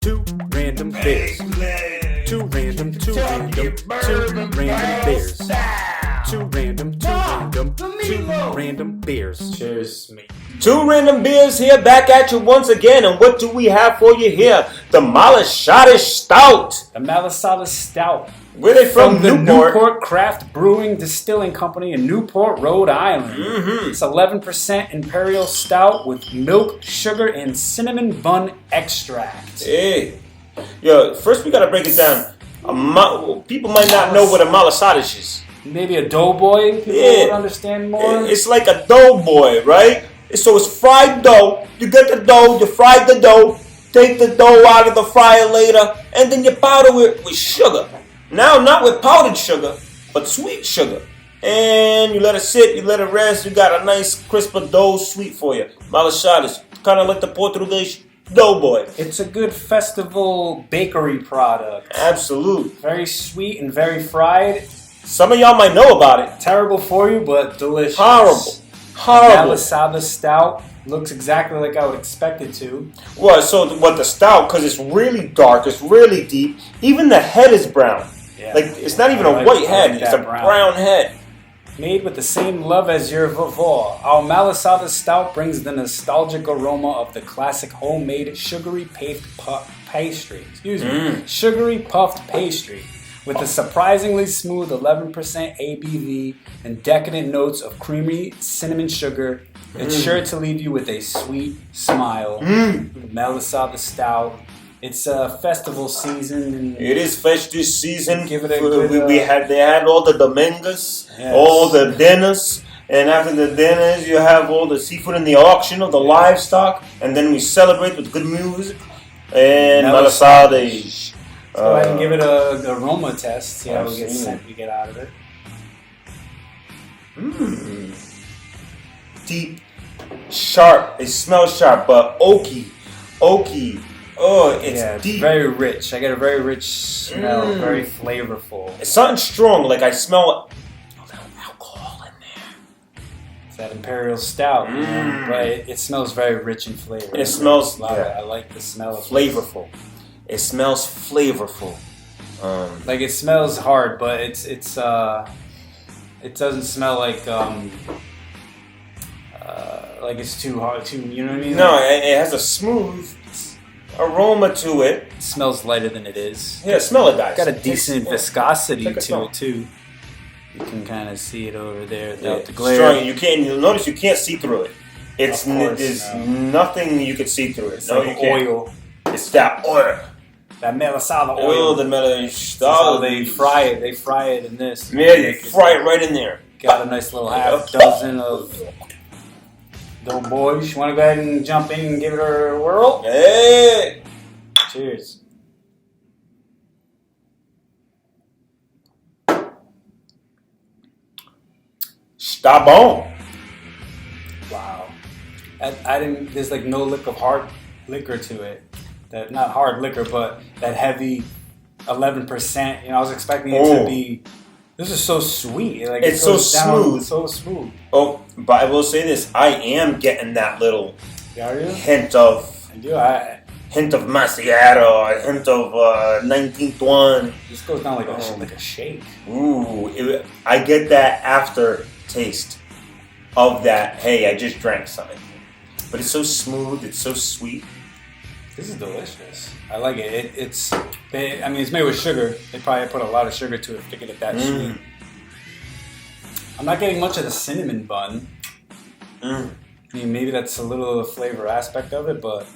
Two random beers. Two random beers. Two random beers. Cheers, mate. Two random beers here, back at you once again, and what do we have for you here? The Malasada Stout. The Malasada Stout. Where they from? the Newport. Newport Craft Brewing Distilling Company in Newport, Rhode Island. Mm-hmm. It's 11% Imperial Stout with milk, sugar, and cinnamon bun extract. Hey. Yo, first we gotta break it down. People might not know what a Malasada is. Maybe a doughboy, people would understand more. It's like a doughboy, right? So it's fried dough. You get the dough, you fry the dough, take the dough out of the fryer later, and then you powder it with sugar. Now, not with powdered sugar, but sweet sugar. And you let it sit, you let it rest, you got a nice crisper dough sweet for you. Malasadas, kind of like the Portuguese doughboy. It's a good festival bakery product. Absolute. Very sweet and very fried. Some of y'all might know about it. Terrible for you, but delicious. Horrible. Horrible. Malasada Stout looks exactly like I would expect it to. Well, so what the stout, because it's really dark, it's really deep. Even the head is brown. Yeah. Like, it's not even a white head, it's a brown head. Made with the same love as your vavor, our Malasada Stout brings the nostalgic aroma of the classic homemade sugary pastry. Sugary puffed pastry. With a surprisingly smooth 11% ABV and decadent notes of creamy cinnamon sugar, it's sure to leave you with a sweet smile. Malasada Stout. It's a festival season. And it is festive season. Give it a good, they had all the domingos, yes. all the dinners, and after the dinners you have all the seafood in the auction of the livestock, and then we celebrate with good music and Malasada. Let's go ahead and give it an aroma test. See how we get out of it. Deep, sharp. It smells sharp, but oaky. Oh, it's deep. Very rich. I get a very rich smell. Very flavorful. It's something strong. Like I smell a little alcohol in there. It's that Imperial Stout, but it smells very rich in flavor. And it smells. I like the smell of flavorful. It smells flavorful. Like it smells hard, but it doesn't smell like it's too hard. You know what I mean? No, it has a smooth aroma to it. It smells lighter than it is. Yeah, smell it, guys. Got a decent viscosity to it too. You can kind of see it over there without the glare. Strong. You'll notice you can't see through it. There's nothing you can see through it. It's like oil. It's that oil. That Malasada oil. The Malasada. They fry it. They fry it in this. Yeah, they fry it right in there. Got a nice little half dozen of doughboys. You want to go ahead and jump in and give it a whirl? Hey! Cheers. Stop on. Wow. There's like no lick of hard liquor to it. That not hard liquor, but that heavy 11%. You know, I was expecting it to be. This is so sweet. Like it's so smooth. So smooth. Oh, but I will say this: I am getting that little hint of. I do. Hint of Macchiato, a hint of 19th one. This goes down like a shake. Ooh, I get that aftertaste of that. Hey, I just drank something. But it's so smooth. It's so sweet. This is delicious. I like it. It's made with sugar. They probably put a lot of sugar to it to get it that sweet. I'm not getting much of the cinnamon bun. I mean, maybe that's a little flavor aspect of it, but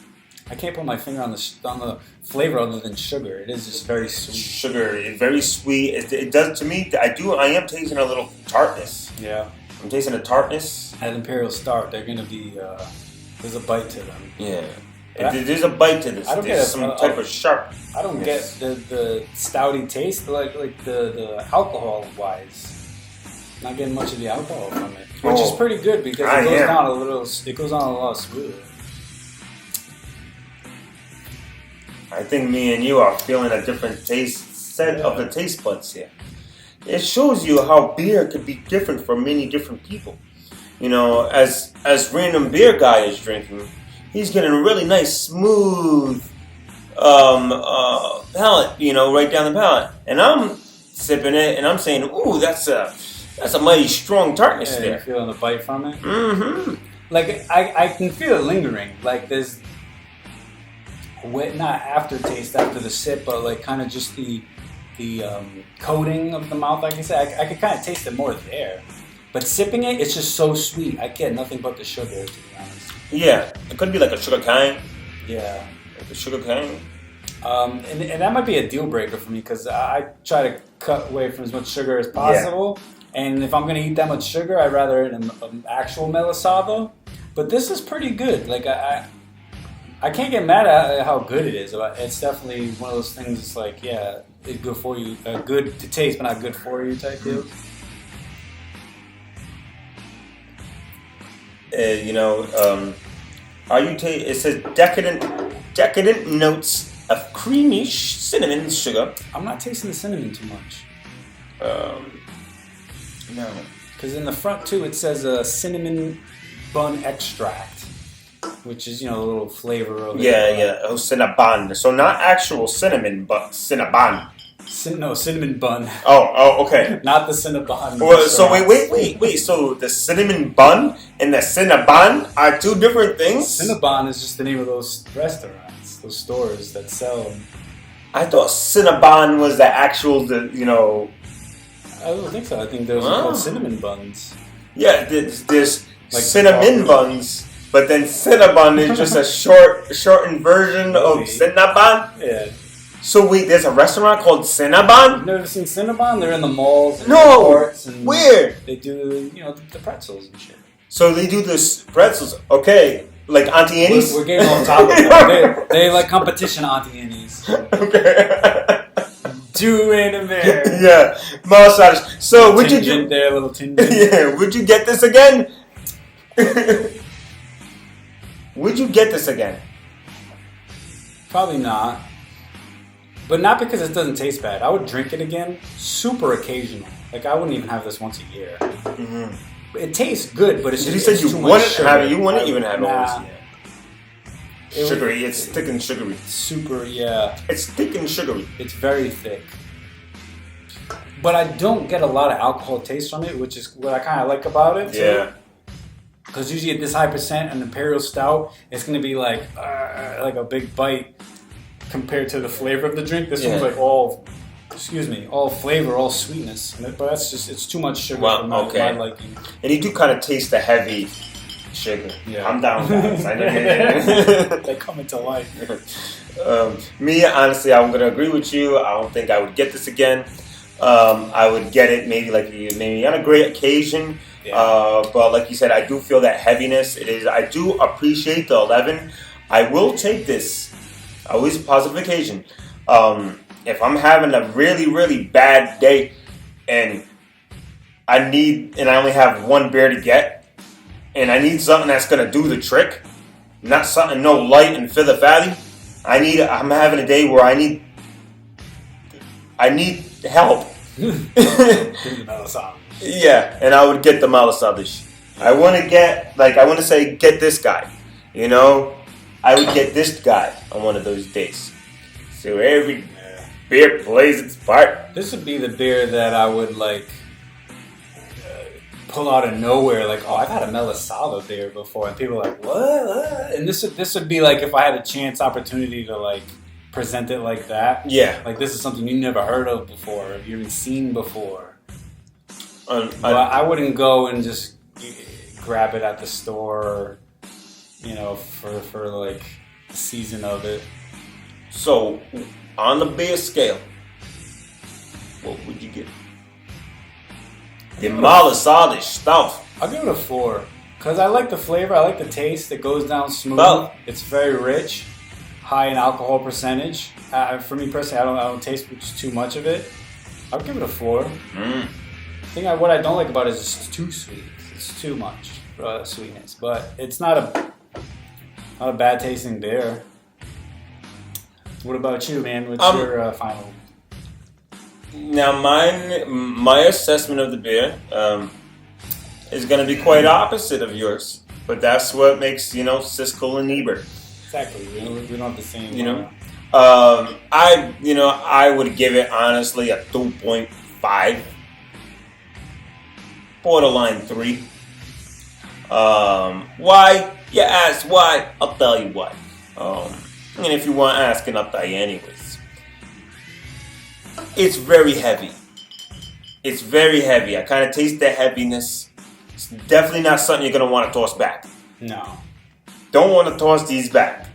I can't put my finger on the flavor other than sugar. It is just very sweet. Sugar, very sweet. It does to me. I am tasting a little tartness. Yeah, I'm tasting a tartness. At Imperial Stout, they're gonna be. There's a bite to them. Yeah. There's a bite to this. I don't There's get some type of sharp. I don't get the stouty taste like the alcohol wise. Not getting much of the alcohol from it, which is pretty good because it goes down a little. It goes on a lot smoother. I think me and you are feeling a different set of the taste buds here. It shows you how beer could be different for many different people. You know, as random beer guy is drinking, he's getting a really nice, smooth palate, right down the palate. And I'm sipping it, and I'm saying, ooh, that's a mighty strong tartness Yeah, there. you're feeling the bite from it. Mm-hmm. Like I can feel it lingering. Like there's not aftertaste after the sip, but like kind of just the coating of the mouth. Like I said, I could kind of taste it more there. But sipping it, it's just so sweet. I get nothing but the sugar, to be honest. Yeah, it could be like a sugar cane. Yeah. Like a sugar cane. And that might be a deal breaker for me because I try to cut away from as much sugar as possible. Yeah. And if I'm going to eat that much sugar, I'd rather eat an actual Malasada. But this is pretty good. Like I can't get mad at how good it is. It's definitely one of those things. It's like, yeah, it's good for you, good to taste, but not good for you type deal. It says decadent notes of creamy cinnamon sugar. I'm not tasting the cinnamon too much. No. Because in the front too, it says cinnamon bun extract, which is, a little flavor of it. Yeah. Oh, cinnabon. So not actual cinnamon, but cinnabon. Cinnamon bun. Oh, okay. Not the Cinnabon. Well, so wait. So the cinnamon bun and the Cinnabon are two different things? Cinnabon is just the name of those restaurants, those stores that sell them. I thought Cinnabon was the actual, I don't think so. I think those are called cinnamon buns. Yeah, there's like cinnamon buns, but then Cinnabon is just a shortened version of Cinnabon? Yeah. So wait, there's a restaurant called Cinnabon? You've never seen Cinnabon? They're in the malls and Newports and where? They do, the pretzels and shit. So they do this pretzels, okay, like Auntie Annie's? We're getting off topic. Now. They like competition Auntie Annie's. Okay. Two random there. Yeah, Malasada. So would you do there, little tingent. Yeah, would you get this again? Would you get this again? Probably not. But not because it doesn't taste bad. I would drink it again, super occasional. Like I wouldn't even have this once a year. Mm-hmm. It tastes good, but it's just you too wouldn't much sugar. have it. You wouldn't even have it once a year. Sugary. It's thick and sugary. Super, yeah. It's thick and sugary. It's very thick. But I don't get a lot of alcohol taste from it, which is what I kind of like about it. Yeah. Because usually at this high percent, an Imperial Stout, it's going to be like a big bite compared to the flavor of the drink. This one's like all flavor, all sweetness. But that's just, it's too much sugar for my liking. And you do kind of taste the heavy sugar. Yeah. I'm down with that. They come into life. Me, honestly, I'm going to agree with you. I don't think I would get this again. I would get it maybe on a great occasion. Yeah. But like you said, I do feel that heaviness. I do appreciate the 11. I will take this. Always a positive occasion. If I'm having a really, really bad day and I only have one beer to get, and I need something that's gonna do the trick, not something light and filler fatty. I'm having a day where I need help. Yeah, and I would get the Malasada. I want to say get this guy. I would get this guy on one of those days. So every beer plays its part. This would be the beer that I would pull out of nowhere. Like, oh, I've had a Malasada beer before, and people are like, what? And this would be like if I had a opportunity to present it like that. Yeah. Like this is something you never heard of before, or you haven't seen before. But I wouldn't go and just grab it at the store, for the season of it. So, on the beer scale, what would you get? The Malasada Stout. I'll give it a 4. Because I like the flavor, I like the taste. It goes down smooth. Oh. It's very rich, high in alcohol percentage. For me personally, I don't taste too much of it. I'll give it a 4. What I don't like about it is it's too sweet. It's too much sweetness. But it's not a bad tasting beer. What about you, man? What's your final? Now, my assessment of the beer is going to be quite opposite of yours. But that's what makes, Siskel and Ebert. Exactly. We don't have the same. I would give it honestly a 2.5, borderline 3. Why? You ask why? I'll tell you why. And if you want asking, I'll tell you anyways. It's very heavy. It's very heavy. I kind of taste the heaviness. It's definitely not something you're gonna want to toss back. No. Don't want to toss these back.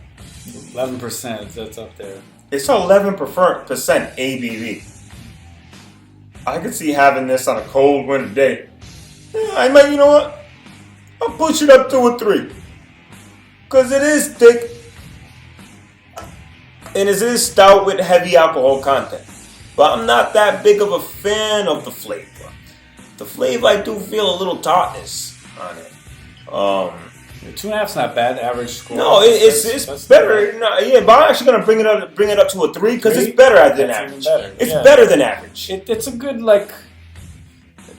11%. That's up there. It's 11% ABV. I could see having this on a cold winter day. Yeah, I might, you know what? I'll push it up to a 3. Because it is thick. And it is stout with heavy alcohol content. But I'm not that big of a fan of the flavor. The flavor, I do feel a little tartness on it. 2.5's not bad. Average score. No, it's better. No, yeah, but I'm actually gonna bring it up to a 3 because it's better than average. It's better than average. It's a good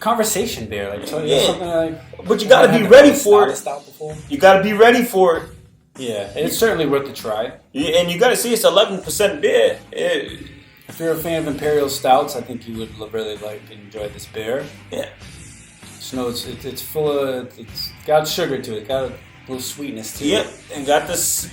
conversation beer. Something like. But you gotta be ready for it. You gotta be ready for it. Yeah, it's certainly worth a try. Yeah, and you gotta see it's 11% beer. If you're a fan of imperial stouts, I think you would really enjoy this beer. Yeah. It's full of it's got sugar to it, got a little sweetness to it. Yep, and got this,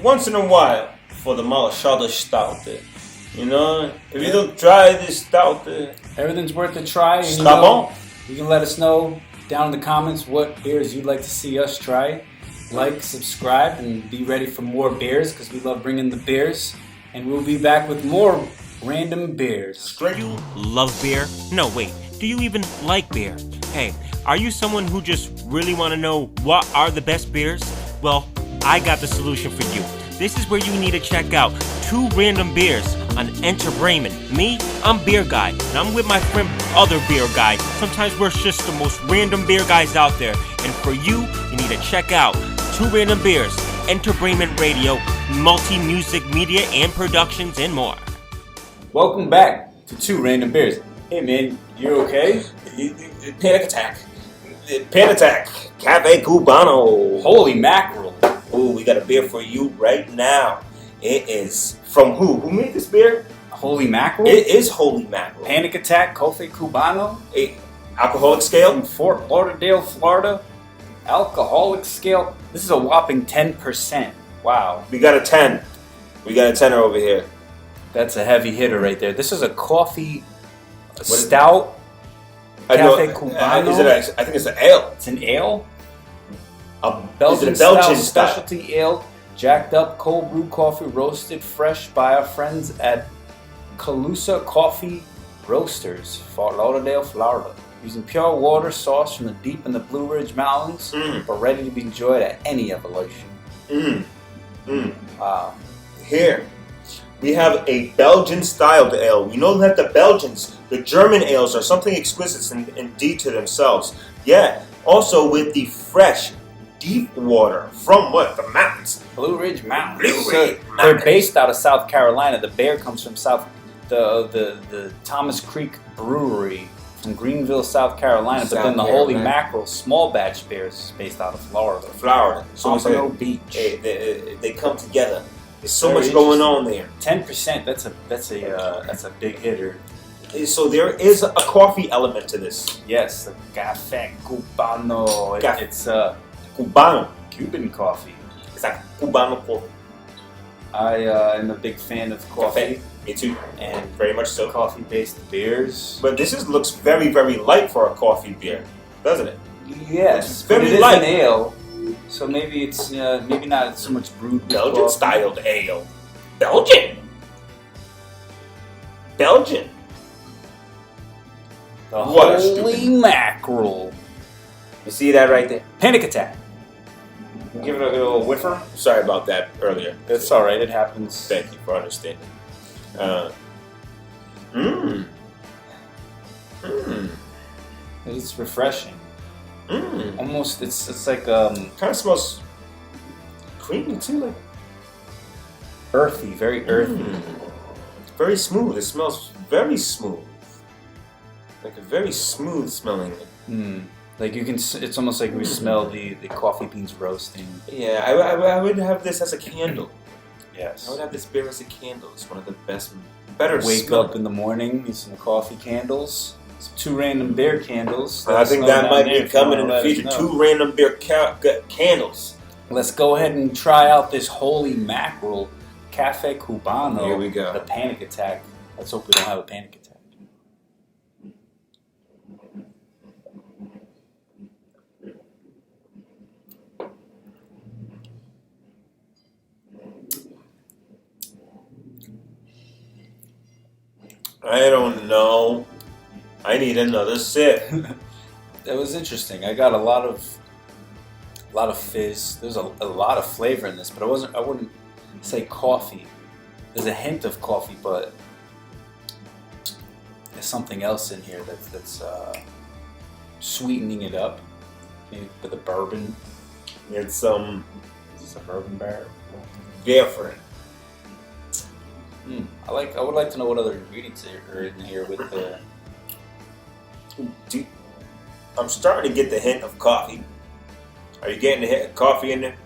once in a while for the Malasada Stout. If you don't try this stout, everything's worth a try. And you can let us know down in the comments what beers you'd like to see us try. Like, subscribe, and be ready for more beers because we love bringing the beers. And we'll be back with more random beers. Do you love beer? No, wait. Do you even like beer? Hey, are you someone who just really want to know what are the best beers? Well, I got the solution for you. This is where you need to check out 2 Random Beers on Enter Brayman. Me, I'm Beer Guy, and I'm with my friend Other Beer Guy. Sometimes we're just the most random beer guys out there. And for you need to check out 2 Random Beers, Enter Brayman Radio, multi-music media and productions, and more. Welcome back to 2 Random Beers. Hey man, you okay? Panic attack. Café Cubano. Holy mackerel. Ooh, we got a beer for you right now. It is from who? Who made this beer? Holy mackerel? It is Holy Mackerel. Panic Attack, Café Cubano. Alcoholic scale? From Fort Lauderdale, Florida. Alcoholic scale. This is a whopping 10%. Wow. We got a 10. We got a 10er over here. That's a heavy hitter right there. This is a coffee stout. Café Cubano. I think it's an ale. It's an ale. Belgian specialty ale, jacked up cold brew coffee, roasted fresh by our friends at Calusa Coffee Roasters, Fort Lauderdale, Florida. Using pure water sourced from the deep in the Blue Ridge Mountains, but ready to be enjoyed at any elevation. Wow. Here, we have a Belgian-styled ale. We know that the Belgians, the German ales, are something exquisite indeed to themselves. Yeah, also with the fresh, deep water from what? The mountains. Blue Ridge Mountains. Blue Ridge Mountains. They're based out of South Carolina. The beer comes from the Thomas Creek Brewery from Greenville, South Carolina. But then the Holy Mackerel small batch beer is based out of Florida. So Pompano Beach. They come together. There's so much going on there. 10%. That's a big hitter. So there is a coffee element to this. Yes, the Café Cubano. It's Cubano. Cuban coffee. It's like Cubano coffee. I am a big fan of coffee. Me too. And very much so. Coffee-based beers. But this looks very, very light for a coffee beer, doesn't it? Yes, it's very but it light. is an ale, so maybe it's maybe not so much brewed. Belgian-styled ale. Belgian. The Holy Mackerel. You see that right there? Panic Attack. Give it a little whiffer. Sorry about that earlier. It's all right. It happens. Thank you for understanding. It's refreshing. Almost. It's like kind of smells creamy too, like earthy, very earthy. Very smooth. It smells very smooth. Like a very smooth smelling. Like you can. It's almost like we smell the coffee beans roasting. Yeah, I would have this as a candle. Yes. I would have this beer as a candle. It's one of the better. Wake up in the morning, need some coffee candles. Some 2 random beer candles. I think that might be coming in the future. 2 random beer candles. Let's go ahead and try out this Holy Mackerel Café Cubano. Here we go. The panic attack. Let's hope we don't have a panic attack. I don't know. I need another sip. That was interesting. I got a lot of fizz. There's a lot of flavor in this, but I wouldn't say coffee. There's a hint of coffee, but there's something else in here that's sweetening it up. Maybe with a bourbon. It's Is this a bourbon beer? different. I would like to know what other ingredients are in here with the. I'm starting to get the hint of coffee. Are you getting the hint of coffee in there?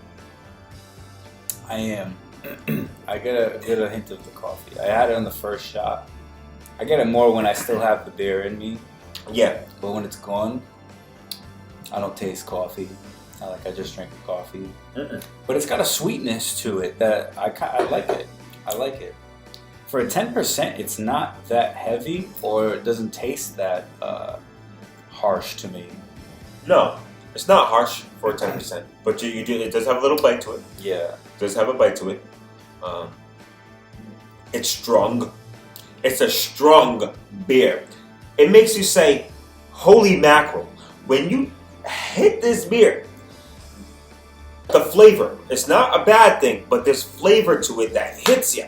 I am. I get a hint of the coffee. I had it on the first shot. I get it more when I still have the beer in me. Yeah. But when it's gone, I don't taste coffee. Not like I just drank the coffee. But it's got a sweetness to it that I like it. I like it. For a 10%, it's not that heavy, or it doesn't taste that harsh to me. No, it's not harsh for a 10%, but you do. It does have a little bite to it. Yeah. It does have a bite to it. It's strong. It's a strong beer. It makes you say, "Holy mackerel!" When you hit this beer, the flavor. It's not a bad thing, but there's flavor to it that hits you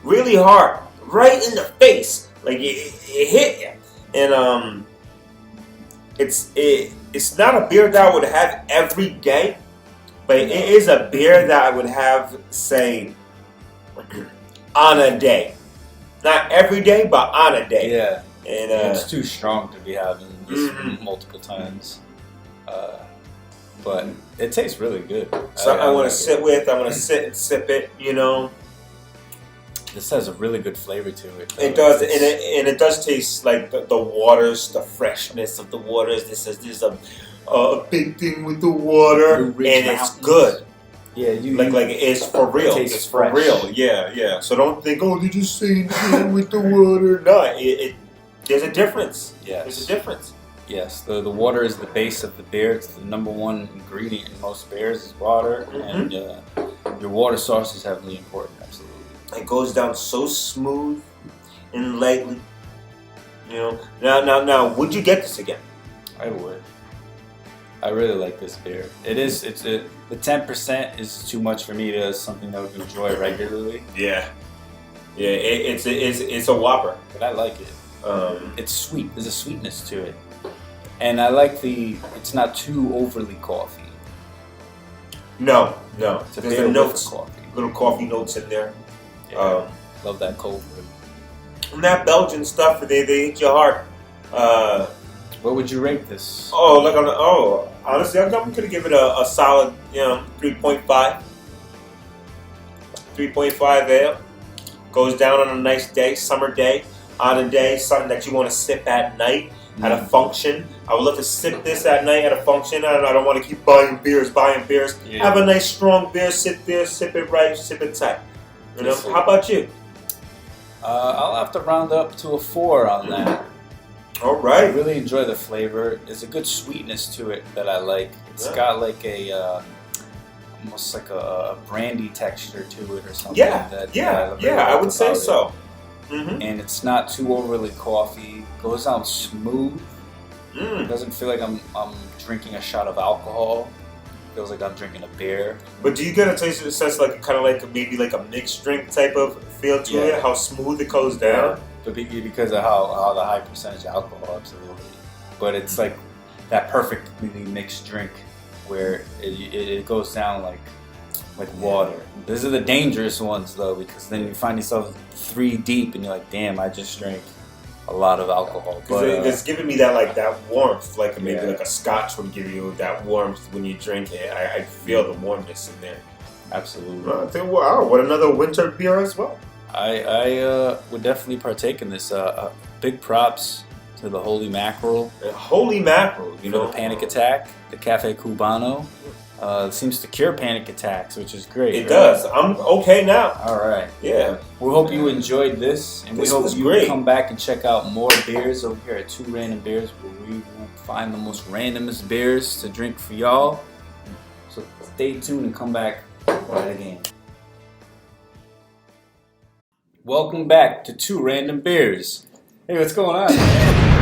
really hard, right in the face. Like it hit you, and it's not a beer that I would have every day, but it is a beer that I would have, say, on a day. Not every day, but on a day. Yeah. And it's too strong to be having this multiple times. But it tastes really good. So I want to sit with. I want to sit and sip it. You know. This has a really good flavor to it. It does, and it does taste like the waters, the freshness of the waters. This is a big thing with the water, and it's good. Yeah, like it's for real. It's for real. Yeah. So don't think, oh, they're just saying with the water. No, there's a difference. Yes. There's a difference. Yes, the water is the base of the beer. It's the number one ingredient in most beers is water, and your water source is heavily important. Absolutely. It goes down so smooth and lightly. You know. Now, would you get this again? I would. I really like this beer. The 10% is too much for me to something that I would enjoy regularly. Yeah. It's a whopper. But I like it. It's sweet. There's a sweetness to it, and I like it's not too overly coffee. No. It's a There's beer the notes, with coffee. little coffee notes in there. Yeah, love that cold brew. And that Belgian stuff, they hit you hard. What would you rate this? Honestly, I'm gonna give it a solid, 3.5. 3.5 ale. Goes down on a nice day, summer day, on a day, something that you want to sip at night at a function. I would love to sip this at night at a function. I don't want to keep buying beers. Yeah. Have a nice strong beer, sit there, sip it right, sip it tight. You know? How about you? I'll have to round up to a 4 on that. All I right. really enjoy the flavor. There's a good sweetness to it that I like. It's got like almost like a brandy texture to it or something. I would say so. Mm-hmm. And it's not too overly coffee. Goes out smooth. It doesn't feel like I'm drinking a shot of alcohol. Feels like I'm drinking a beer. But do you get a taste of sense like kind of like maybe like a mixed drink type of feel to it? How smooth it goes down? But because of how the high percentage alcohol, absolutely. But it's like that perfectly mixed drink where it goes down like water. These are the dangerous ones though, because then you find yourself 3 deep and you're like, damn, I just drank a lot of alcohol. But it's giving me that warmth, like maybe like a scotch would give you that warmth when you drink it. I feel the warmness in there. Absolutely. I think, wow, what another winter beer as well. I would definitely partake in this. Big props to the Holy Mackerel. Holy mackerel, you For know. the panic attack. The Café Cubano. Seems to cure panic attacks, which is great. It does. I'm okay now. All right. Yeah. We hope you enjoyed this, and This we hope was you great. come back and check out more beers over here at Two Random Beers, where we will find the most randomest beers to drink for y'all. So stay tuned and come back right again. Welcome back to Two Random Beers. Hey, what's going on?